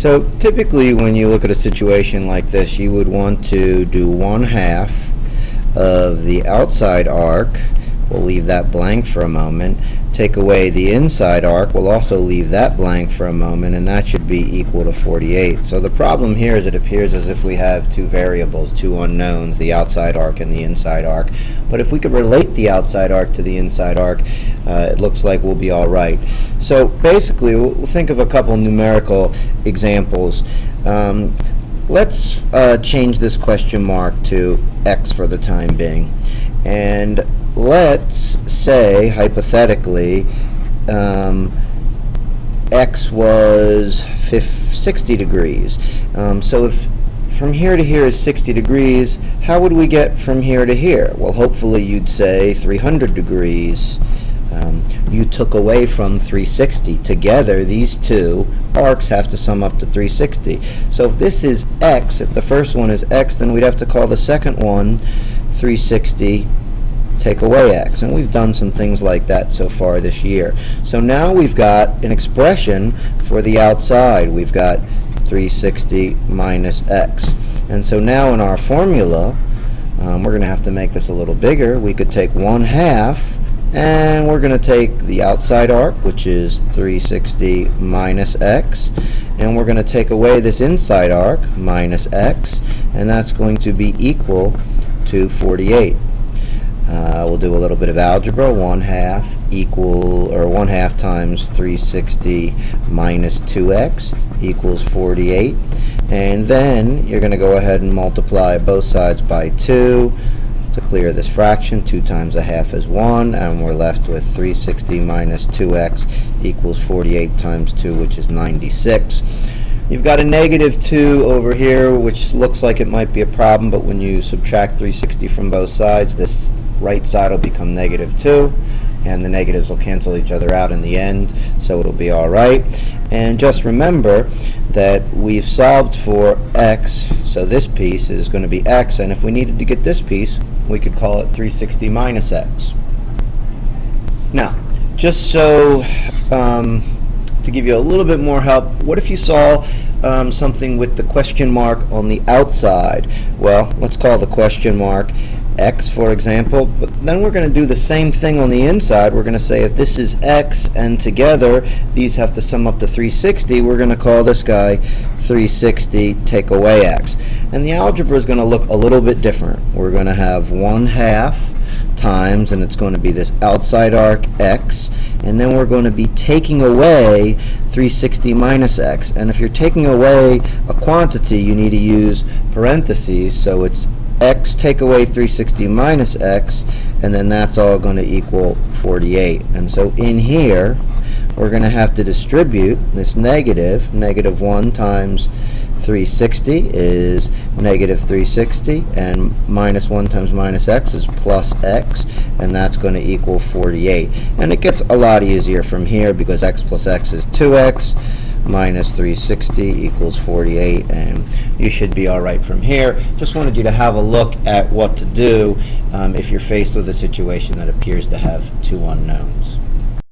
So typically when you look at a situation like this, you would want to do 1/2 of the outside arc. We'll leave that blank for a moment. Take away the inside arc. We'll also leave that blank for a moment, and that should be equal to 48. So the problem here is it appears as if we have two variables, two unknowns, the outside arc and the inside arc. But if we could relate the outside arc to the inside arc, it looks like we'll be all right. So basically, we'll think of a couple numerical examples. Let's change this question mark to x for the time being. And let's say, hypothetically, x was 60 degrees. So if from here to here is 60 degrees, how would we get from here to here? Well, hopefully you'd say 300 degrees. You took away from 360. Together, these two arcs have to sum up to 360. So if this is x, if the first one is x, then we'd have to call the second one 360 take away x. And we've done some things like that so far this year. So now we've got an expression for the outside. We've got 360 minus x. And so now in our formula, we're going to have to make this a little bigger. We could take 1/2, and we're going to take the outside arc, which is 360 minus x, and we're going to take away this inside arc, minus x, and that's going to be equal to 48. We'll do a little bit of algebra. 1/2 times 360 minus 2x equals 48. And then you're going to go ahead and multiply both sides by 2 to clear this fraction. 2 times 1/2 is 1, and we're left with 360 minus 2x equals 48 times 2, which is 96. You've got a -2 over here, which looks like it might be a problem, but when you subtract 360 from both sides, this right side will become -2, and the negatives will cancel each other out in the end, so it'll be all right. And just remember that we've solved for x, so this piece is going to be x, and if we needed to get this piece, we could call it 360 minus x. Now, just so to give you a little bit more help, what if you saw something with the question mark on the outside? Well, let's call the question mark x, for example, but then we're going to do the same thing on the inside. We're going to say if this is x and together these have to sum up to 360, we're going to call this guy 360 take away x. And the algebra is going to look a little bit different. We're going to have 1/2 times, and it's going to be this outside arc x, and then we're going to be taking away 360 minus x. And if you're taking away a quantity, you need to use parentheses, so it's x take away 360 minus x, and then that's all going to equal 48. And so in here we're going to have to distribute this negative. -1 times 360 is -360, and -1 times minus x is plus x, and that's going to equal 48. And it gets a lot easier from here because x plus x is 2x, minus 360 equals 48, and you should be all right from here. Just wanted you to have a look at what to do if you're faced with a situation that appears to have two unknowns.